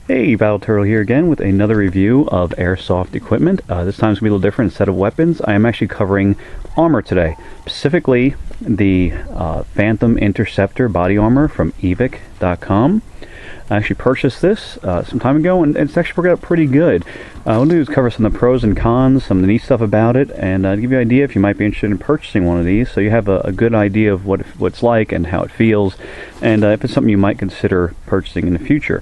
Hey, Battle Turtle here again with another review of Airsoft equipment. This time's going to be a little different. Instead of weapons, I am actually covering armor today. Specifically, the Phantom Interceptor body armor from evic.com. I actually purchased this some time ago, and it's actually worked out pretty good. What I'll do is cover some of the pros and cons, some of the neat stuff about it, and give you an idea if you might be interested in purchasing one of these, so you have a good idea of what it's like and how it feels, and if it's something you might consider purchasing in the future.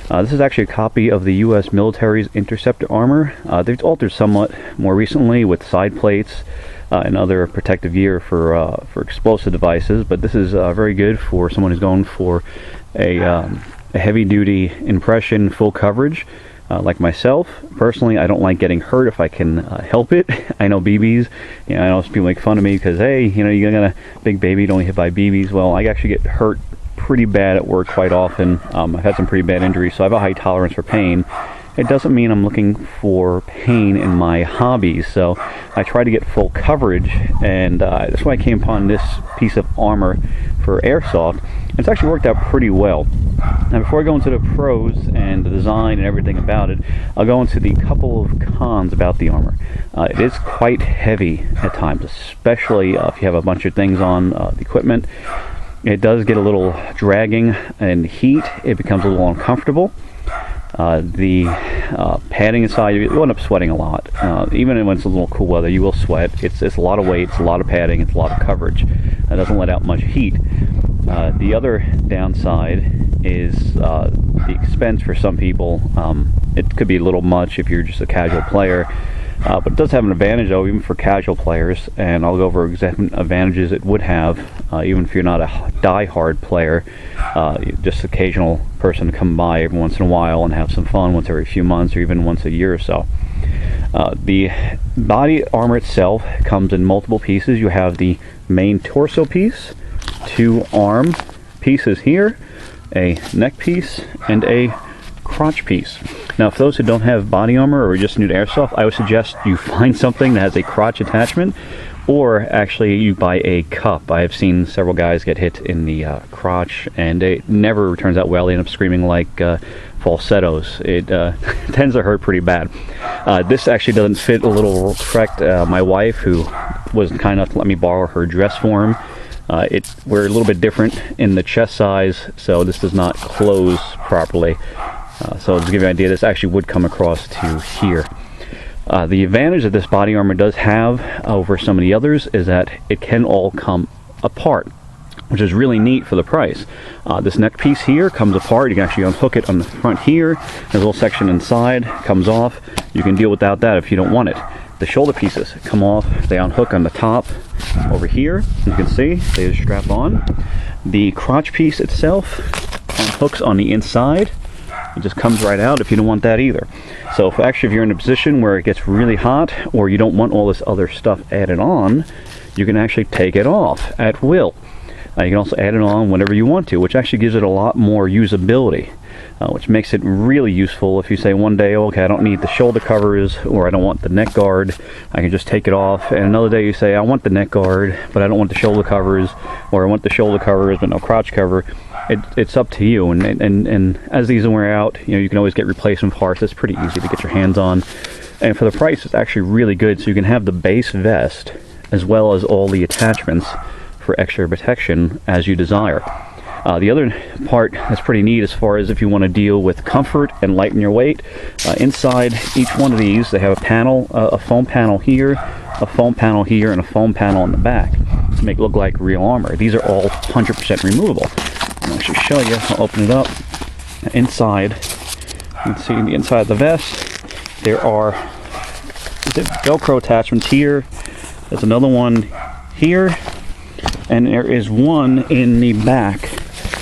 This is actually a copy of the U.S. military's Interceptor armor. They've altered somewhat more recently with side plates and other protective gear for explosive devices, but this is very good for someone who's going for a heavy-duty impression, full coverage, like myself. Personally, I don't like getting hurt if I can help it. I know BBs, I know people make fun of me because, hey, you got a big baby, don't get hit by BBs. Well, I actually get hurt pretty bad at work quite often. I've had some pretty bad injuries, so I have a high tolerance for pain. It doesn't mean I'm looking for pain in my hobbies, so I try to get full coverage, and that's why I came upon this piece of armor for Airsoft. It's actually worked out pretty well. Now, before I go into the pros and the design and everything about it, I'll go into the couple of cons about the armor. It is quite heavy at times, especially if you have a bunch of things on the equipment. It does get a little dragging and heat. It becomes a little uncomfortable. The padding inside, you end up sweating a lot. Even when it's a little cool weather, you will sweat. It's a lot of weight, it's a lot of padding, it's a lot of coverage. It doesn't let out much heat. The other downside is the expense for some people. It could be a little much if you're just a casual player. But it does have an advantage, though, even for casual players, and I'll go over exact advantages it would have, even if you're not a die-hard player, just an occasional person to come by every once in a while and have some fun once every few months or even once a year or so. The body armor itself comes in multiple pieces. You have the main torso piece, two arm pieces here, a neck piece, and a crotch piece. Now, for those who don't have body armor or are just new to Airsoft, I would suggest you find something that has a crotch attachment, or actually you buy a cup. I have seen several guys get hit in the crotch, and it never turns out well. They end up screaming like falsettos. It tends to hurt pretty bad. This actually doesn't fit a little correct. My wife, who was kind enough to let me borrow her dress form, we're a little bit different in the chest size, so this does not close properly. So to give you an idea, this actually would come across to here. The advantage that this body armor does have over some of the others is that it can all come apart, which is really neat for the price. This neck piece here comes apart. You can actually unhook it on the front here. There's a little section inside, comes off. You can deal without that if you don't want it. The shoulder pieces come off. They unhook on the top over here. You can see they just strap on. The crotch piece itself unhooks on the inside. It just comes right out if you don't want that either. So if you're in a position where it gets really hot or you don't want all this other stuff added on, you can actually take it off at will. You can also add it on whenever you want to, which actually gives it a lot more usability, which makes it really useful if you say one day, okay, I don't need the shoulder covers or I don't want the neck guard, I can just take it off. And another day you say, I want the neck guard, but I don't want the shoulder covers, or I want the shoulder covers but no crotch cover. It's up to you, and as these wear out, you can always get replacement parts. It's pretty easy to get your hands on, and for the price, it's actually really good. So you can have the base vest as well as all the attachments for extra protection as you desire. The other part that's pretty neat as far as if you want to deal with comfort and lighten your weight, inside each one of these they have a panel, a foam panel here, a foam panel here, and a foam panel in the back to make it look like real armor. These are all 100% removable. I'll actually show you. I'll open it up. Inside, you can see the inside of the vest, there are Velcro attachments here. There's another one here, and there is one in the back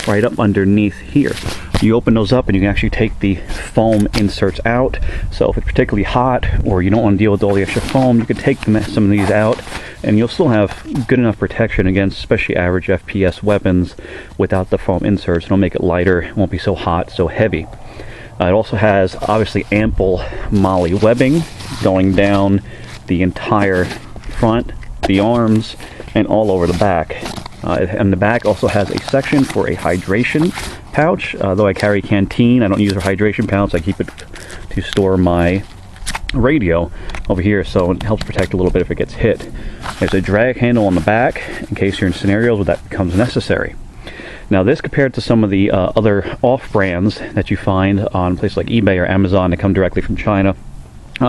right up underneath here. You open those up and you can actually take the foam inserts out. So if it's particularly hot or you don't want to deal with all the extra foam, you can take some of these out and you'll still have good enough protection against especially average FPS weapons without the foam inserts. It'll make it lighter, it won't be so hot, so heavy. It also has obviously ample MOLLE webbing going down the entire front, the arms, and all over the back. And the back also has a section for a hydration pouch. Though I carry a canteen, I don't use a hydration pouch. I keep it to store my radio over here, so it helps protect a little bit if it gets hit. There's a drag handle on the back in case you're in scenarios where that becomes necessary. Now this, compared to some of the other off brands that you find on places like eBay or Amazon that come directly from China,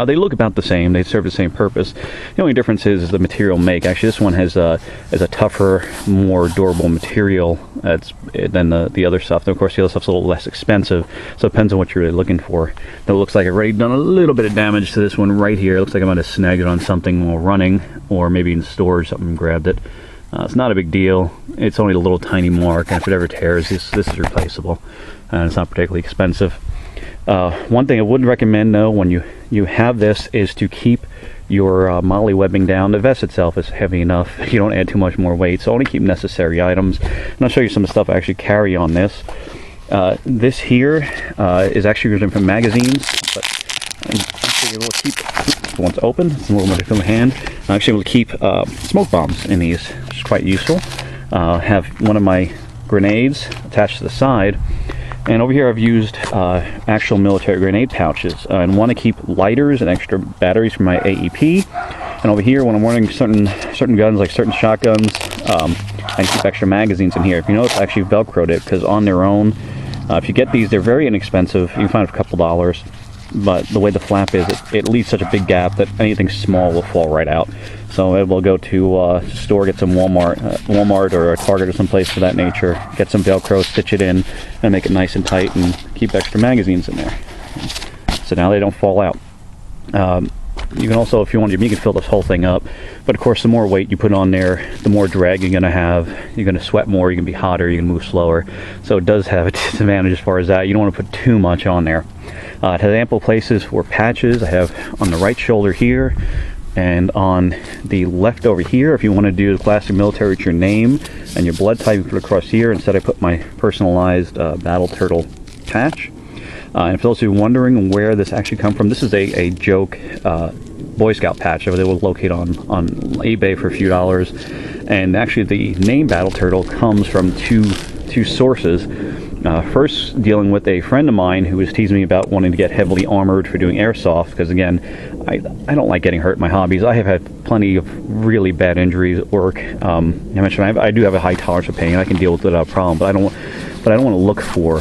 they look about the same. They serve the same purpose. The only difference is the material make. Actually, this one has a tougher, more durable material than the other stuff. And of course, the other stuff's a little less expensive, so it depends on what you're really looking for. It looks like I've already done a little bit of damage to this one right here. It looks like I might have snagged it on something while running, or maybe in storage, something grabbed it. It's not a big deal. It's only a little tiny mark, and if it ever tears, this is replaceable, and it's not particularly expensive. One thing I wouldn't recommend, though, when you have this, is to keep your MOLLE webbing down. The vest itself is heavy enough. You don't add too much more weight, so only keep necessary items. And I'll show you some of the stuff I actually carry on this. This here is actually written from magazines, but I'm actually able to keep, once open, it's a little more difficult in the hand, I'm actually able to keep smoke bombs in these, which is quite useful. Have one of my grenades attached to the side. And over here I've used actual military grenade pouches, and want to keep lighters and extra batteries for my AEP. And over here, when I'm wearing certain guns, like certain shotguns, I keep extra magazines in here. If you notice, I actually Velcroed it, because on their own, if you get these, they're very inexpensive. You can find it for a couple dollars, but the way the flap is, it leaves such a big gap that anything small will fall right out. So we'll go to a store, get some Walmart or a Target or someplace for that nature, get some Velcro, stitch it in, and make it nice and tight, and keep extra magazines in there. So now they don't fall out. You can also, if you want, you can fill this whole thing up. But of course, the more weight you put on there, the more drag you're going to have. You're going to sweat more, you're going to be hotter, you're going to move slower. So it does have a disadvantage as far as that. You don't want to put too much on there. It has ample places for patches. I have on the right shoulder here, and on the left over here, if you want to do the classic military with your name and your blood type, you put it across here. Instead, I put my personalized Battle Turtle patch. And for those who are wondering where this actually come from, this is a joke Boy Scout patch that they will locate on eBay for a few dollars. And actually, the name Battle Turtle comes from two sources. First, dealing with a friend of mine who was teasing me about wanting to get heavily armored for doing airsoft, because again, I don't like getting hurt in my hobbies. I have had plenty of really bad injuries at work. I mentioned I do have a high tolerance for pain. I can deal with it without a problem, but I don't want to look for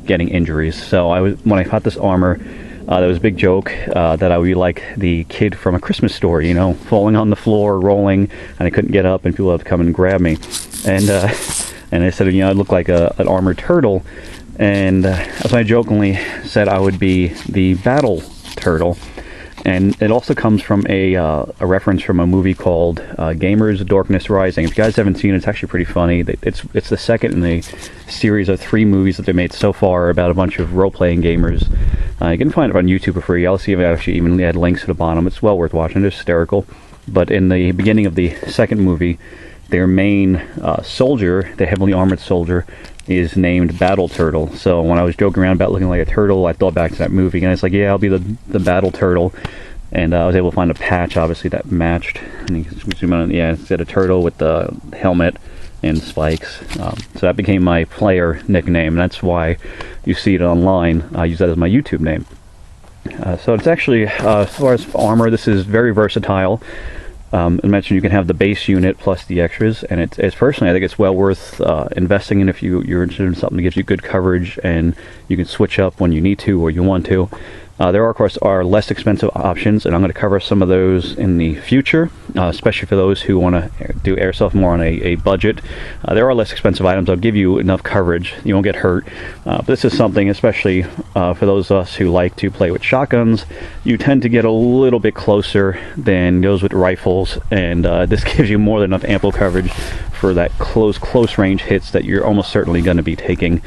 getting injuries. So when I got this armor, there was a big joke that I would be like the kid from A Christmas Story, falling on the floor, rolling, and I couldn't get up, and people had to come and grab me. And I said, I look like an armored turtle, and that's why I jokingly said I would be the Battle Turtle. And it also comes from a reference from a movie called Gamers Darkness Rising. If you guys haven't seen it, it's actually pretty funny. It's the second in a series of 3 movies that they made so far about a bunch of role-playing gamers. You can find it on YouTube for free. I'll see if I actually even add links to the bottom. It's well worth watching. It's hysterical. But in the beginning of the second movie, their main soldier, the heavily armored soldier, is named Battle Turtle. So when I was joking around about looking like a turtle, I thought back to that movie, and it's like, yeah, I'll be the Battle Turtle. And I was able to find a patch, obviously, that matched. And you can zoom in, yeah, it's got a turtle with the helmet and spikes. So that became my player nickname, and that's why you see it online. I use that as my YouTube name. So it's actually, as far as armor, this is very versatile. I mentioned you can have the base unit plus the extras, and it's personally, I think it's well worth investing in if you're interested in something that gives you good coverage, and you can switch up when you need to or you want to. There are, of course, less expensive options, and I'm going to cover some of those in the future, especially for those who want to do airsoft more on a budget. There are less expensive items that'll give you enough coverage. You won't get hurt. This is something, especially for those of us who like to play with shotguns, you tend to get a little bit closer than goes with rifles, and this gives you more than enough ample coverage for that close range hits that you're almost certainly going to be taking.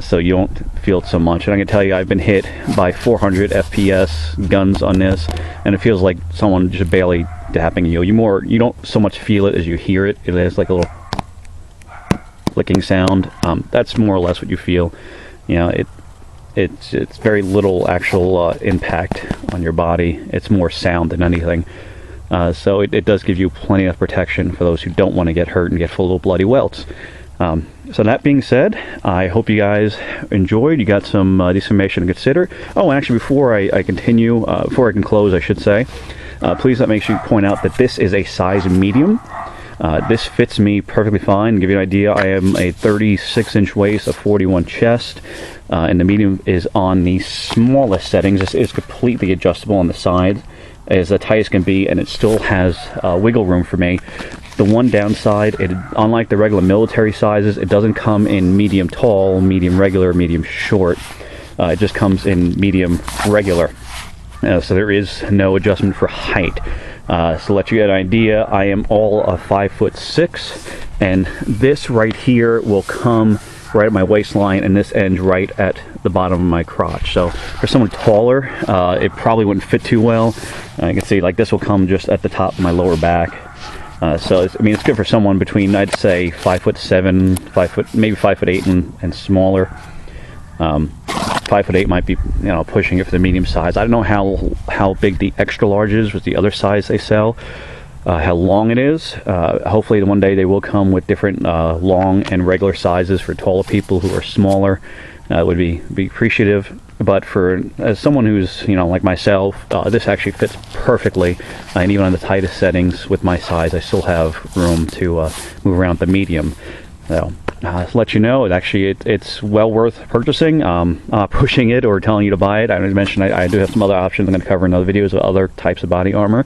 So you don't feel it so much. And I can tell you, I've been hit by 400 FPS guns on this, and it feels like someone just barely dapping you. You don't so much feel it as you hear it. It has like a little flicking sound. That's more or less what you feel. It's very little actual impact on your body. It's more sound than anything. So it does give you plenty of protection for those who don't want to get hurt and get full of bloody welts. So that being said, I hope you guys enjoyed. You got some decent information to consider. Oh, and actually, before I continue, before I can close, I should say, please let me make sure you point out that this is a size medium. This fits me perfectly fine. To give you an idea, I am a 36-inch waist, a 41 chest, and the medium is on the smallest settings. This is completely adjustable on the side, as tight as can be, and it still has wiggle room for me. The one downside, unlike the regular military sizes, it doesn't come in medium tall, medium regular, medium short. It just comes in medium regular. So there is no adjustment for height. So to let you get an idea, I am all of 5'6", and this right here will come right at my waistline, and this ends right at the bottom of my crotch. So for someone taller, it probably wouldn't fit too well. You can see, like, this will come just at the top of my lower back. So I mean, it's good for someone between, I'd say, 5'7", maybe 5'8", and smaller. 5'8" might be, pushing it for the medium size. I don't know how big the extra large is with the other size they sell. How long it is. Hopefully one day they will come with different long and regular sizes for taller people who are smaller. Would be appreciative. But for someone who's like myself, this actually fits perfectly, and even on the tightest settings with my size, I still have room to move around the medium. So to let you know, it's well worth purchasing. Pushing it or telling you to buy it. I mentioned I do have some other options I'm going to cover in other videos of other types of body armor.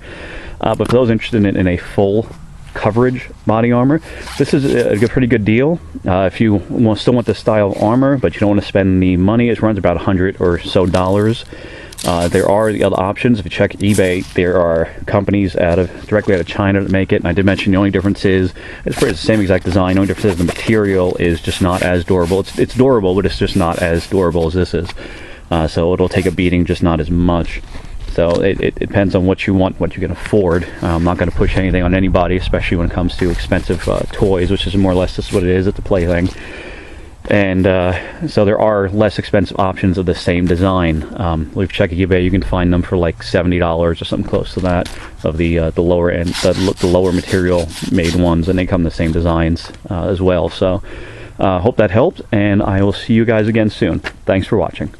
But for those interested in a full coverage body armor, this is a pretty good deal. If you still want this style of armor, but you don't want to spend the money, it runs about $100 or so. There are the other options. If you check eBay, there are companies directly out of China that make it. And I did mention the only difference is it's the same exact design. The only difference is the material is just not as durable. It's durable, but it's just not as durable as this is. So it'll take a beating, just not as much. So it depends on what you want, what you can afford. I'm not going to push anything on anybody, especially when it comes to expensive toys, which is more or less just what it is. It's a plaything. And so there are less expensive options of the same design. If you check eBay, you can find them for like $70 or something close to that, of the lower end, the lower material made ones, and they come in the same designs as well. So hope that helped, and I will see you guys again soon. Thanks for watching.